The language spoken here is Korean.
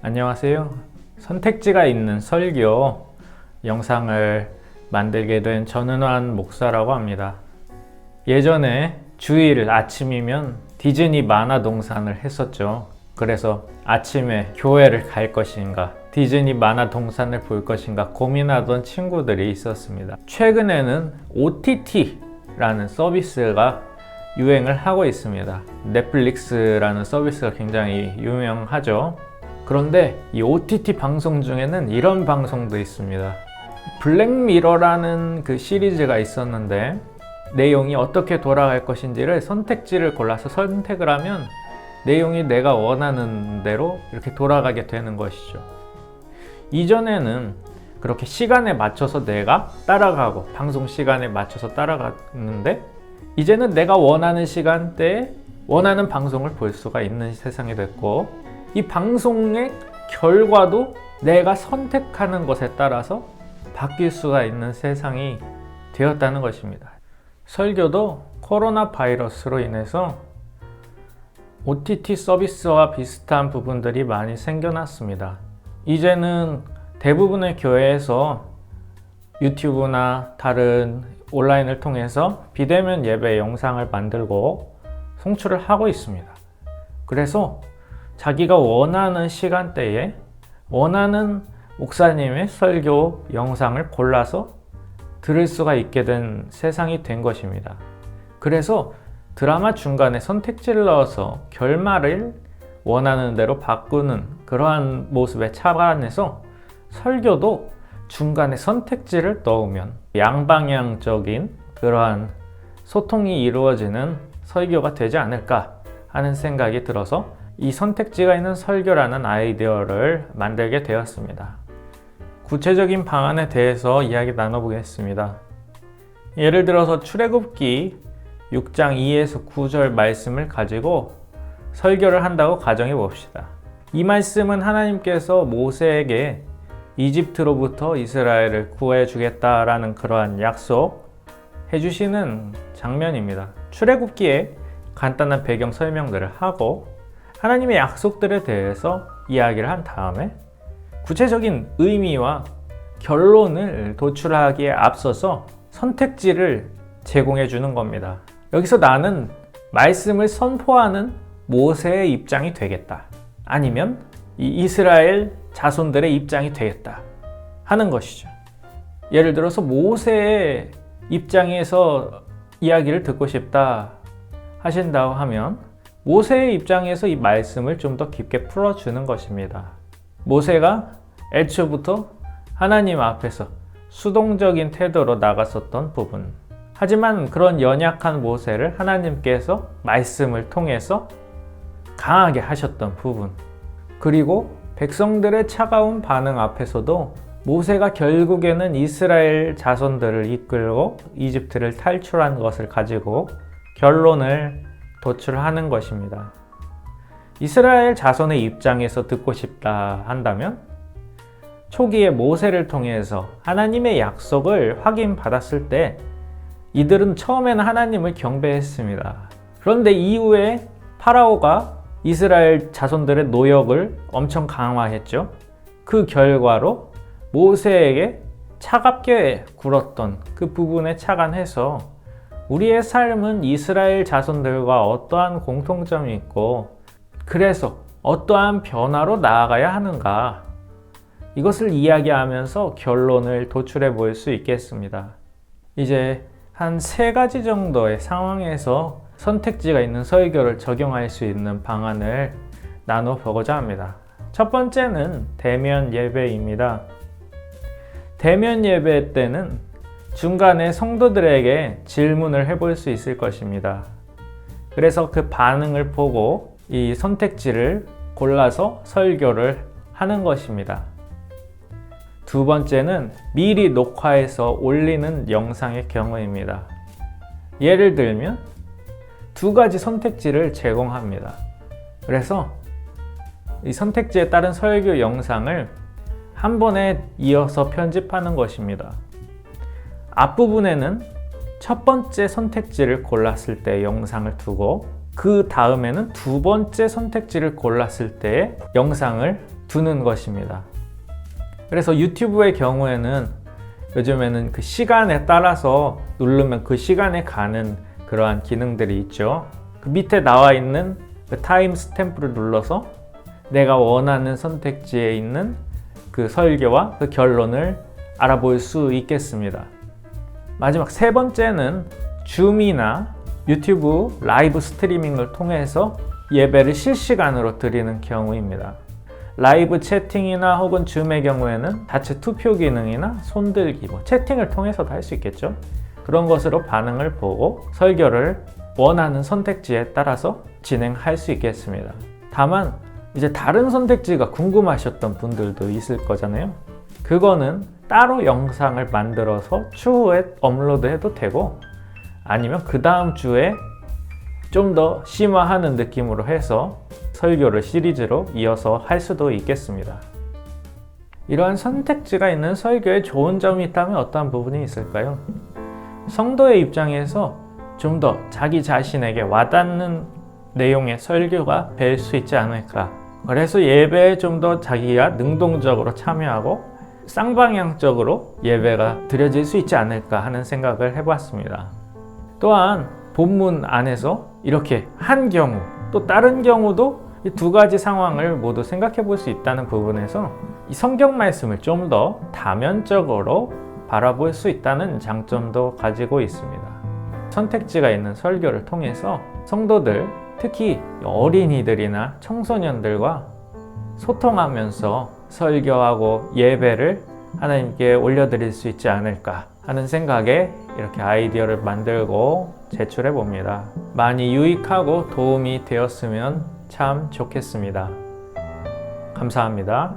안녕하세요. 선택지가 있는 설교 영상을 만들게 된 전은환 목사라고 합니다. 예전에 주일 아침이면 디즈니 만화 동산을 했었죠. 그래서 아침에 교회를 갈 것인가, 디즈니 만화 동산을 볼 것인가 고민하던 친구들이 있었습니다. 최근에는 OTT라는 서비스가 유행을 하고 있습니다. 넷플릭스라는 서비스가 굉장히 유명하죠. 그런데 이 OTT 방송 중에는 이런 방송도 있습니다. 블랙미러라는 그 시리즈가 있었는데 내용이 어떻게 돌아갈 것인지를 선택지를 골라서 선택을 하면 내용이 내가 원하는 대로 이렇게 돌아가게 되는 것이죠. 이전에는 그렇게 시간에 맞춰서 내가 따라가고 방송 시간에 맞춰서 따라갔는데 이제는 내가 원하는 시간대에 원하는 방송을 볼 수가 있는 세상이 됐고, 이 방송의 결과도 내가 선택하는 것에 따라서 바뀔 수가 있는 세상이 되었다는 것입니다. 설교도 코로나 바이러스로 인해서 OTT 서비스와 비슷한 부분들이 많이 생겨났습니다. 이제는 대부분의 교회에서 유튜브나 다른 온라인을 통해서 비대면 예배 영상을 만들고 송출을 하고 있습니다. 그래서 자기가 원하는 시간대에 원하는 목사님의 설교 영상을 골라서 들을 수가 있게 된 세상이 된 것입니다. 그래서 드라마 중간에 선택지를 넣어서 결말을 원하는 대로 바꾸는 그러한 모습에 착안해서 설교도 중간에 선택지를 넣으면 양방향적인 그러한 소통이 이루어지는 설교가 되지 않을까 하는 생각이 들어서 이 선택지가 있는 설교라는 아이디어를 만들게 되었습니다. 구체적인 방안에 대해서 이야기 나눠보겠습니다. 예를 들어서 출애굽기 6장 2에서 9절 말씀을 가지고 설교를 한다고 가정해 봅시다. 이 말씀은 하나님께서 모세에게 이집트로부터 이스라엘을 구해주겠다라는 그러한 약속 해주시는 장면입니다. 출애굽기에 간단한 배경 설명들을 하고 하나님의 약속들에 대해서 이야기를 한 다음에 구체적인 의미와 결론을 도출하기에 앞서서 선택지를 제공해 주는 겁니다. 여기서 나는 말씀을 선포하는 모세의 입장이 되겠다, 아니면 이 이스라엘 자손들의 입장이 되겠다 하는 것이죠. 예를 들어서 모세의 입장에서 이야기를 듣고 싶다 하신다고 하면 모세의 입장에서 이 말씀을 좀 더 깊게 풀어주는 것입니다. 모세가 애초부터 하나님 앞에서 수동적인 태도로 나갔었던 부분, 하지만 그런 연약한 모세를 하나님께서 말씀을 통해서 강하게 하셨던 부분, 그리고 백성들의 차가운 반응 앞에서도 모세가 결국에는 이스라엘 자손들을 이끌고 이집트를 탈출한 것을 가지고 결론을 도출하는 것입니다. 이스라엘 자손의 입장에서 듣고 싶다 한다면 초기에 모세를 통해서 하나님의 약속을 확인받았을 때 이들은 처음에는 하나님을 경배했습니다. 그런데 이후에 파라오가 이스라엘 자손들의 노역을 엄청 강화했죠. 그 결과로 모세에게 차갑게 굴었던 그 부분에 착안해서 우리의 삶은 이스라엘 자손들과 어떠한 공통점이 있고 그래서 어떠한 변화로 나아가야 하는가, 이것을 이야기하면서 결론을 도출해 볼 수 있겠습니다. 이제 한 3가지 정도의 상황에서 선택지가 있는 설교를 적용할 수 있는 방안을 나눠보고자 합니다. 첫 번째는 대면 예배입니다. 대면 예배 때는 중간에 성도들에게 질문을 해볼 수 있을 것입니다. 그래서 그 반응을 보고 이 선택지를 골라서 설교를 하는 것입니다. 두 번째는 미리 녹화해서 올리는 영상의 경우입니다. 예를 들면 2가지 선택지를 제공합니다. 그래서 이 선택지에 따른 설교 영상을 한 번에 이어서 편집하는 것입니다. 앞부분에는 첫 번째 선택지를 골랐을 때 영상을 두고 그 다음에는 두 번째 선택지를 골랐을 때의 영상을 두는 것입니다. 그래서 유튜브의 경우에는 요즘에는 그 시간에 따라서 누르면 그 시간에 가는 그러한 기능들이 있죠. 그 밑에 나와 있는 그 타임 스탬프를 눌러서 내가 원하는 선택지에 있는 그 설교와 그 결론을 알아볼 수 있겠습니다. 마지막 세 번째는 줌이나 유튜브 라이브 스트리밍을 통해서 예배를 실시간으로 드리는 경우입니다. 라이브 채팅이나 혹은 줌의 경우에는 자체 투표 기능이나 손들기, 채팅을 통해서도 할 수 있겠죠. 그런 것으로 반응을 보고 설교를 원하는 선택지에 따라서 진행할 수 있겠습니다. 다만 이제 다른 선택지가 궁금하셨던 분들도 있을 거잖아요. 그거는 따로 영상을 만들어서 추후에 업로드해도 되고, 아니면 그 다음 주에 좀 더 심화하는 느낌으로 해서 설교를 시리즈로 이어서 할 수도 있겠습니다. 이러한 선택지가 있는 설교에 좋은 점이 있다면 어떠한 부분이 있을까요? 성도의 입장에서 좀 더 자기 자신에게 와닿는 내용의 설교가 될 수 있지 않을까. 그래서 예배에 좀 더 자기가 능동적으로 참여하고 쌍방향적으로 예배가 드려질 수 있지 않을까 하는 생각을 해봤습니다. 또한 본문 안에서 이렇게 한 경우 또 다른 경우도 이 두 가지 상황을 모두 생각해 볼 수 있다는 부분에서 이 성경 말씀을 좀 더 다면적으로 바라볼 수 있다는 장점도 가지고 있습니다. 선택지가 있는 설교를 통해서 성도들, 특히 어린이들이나 청소년들과 소통하면서 설교하고 예배를 하나님께 올려드릴 수 있지 않을까 하는 생각에 이렇게 아이디어를 만들고 제출해 봅니다. 많이 유익하고 도움이 되었으면 참 좋겠습니다. 감사합니다.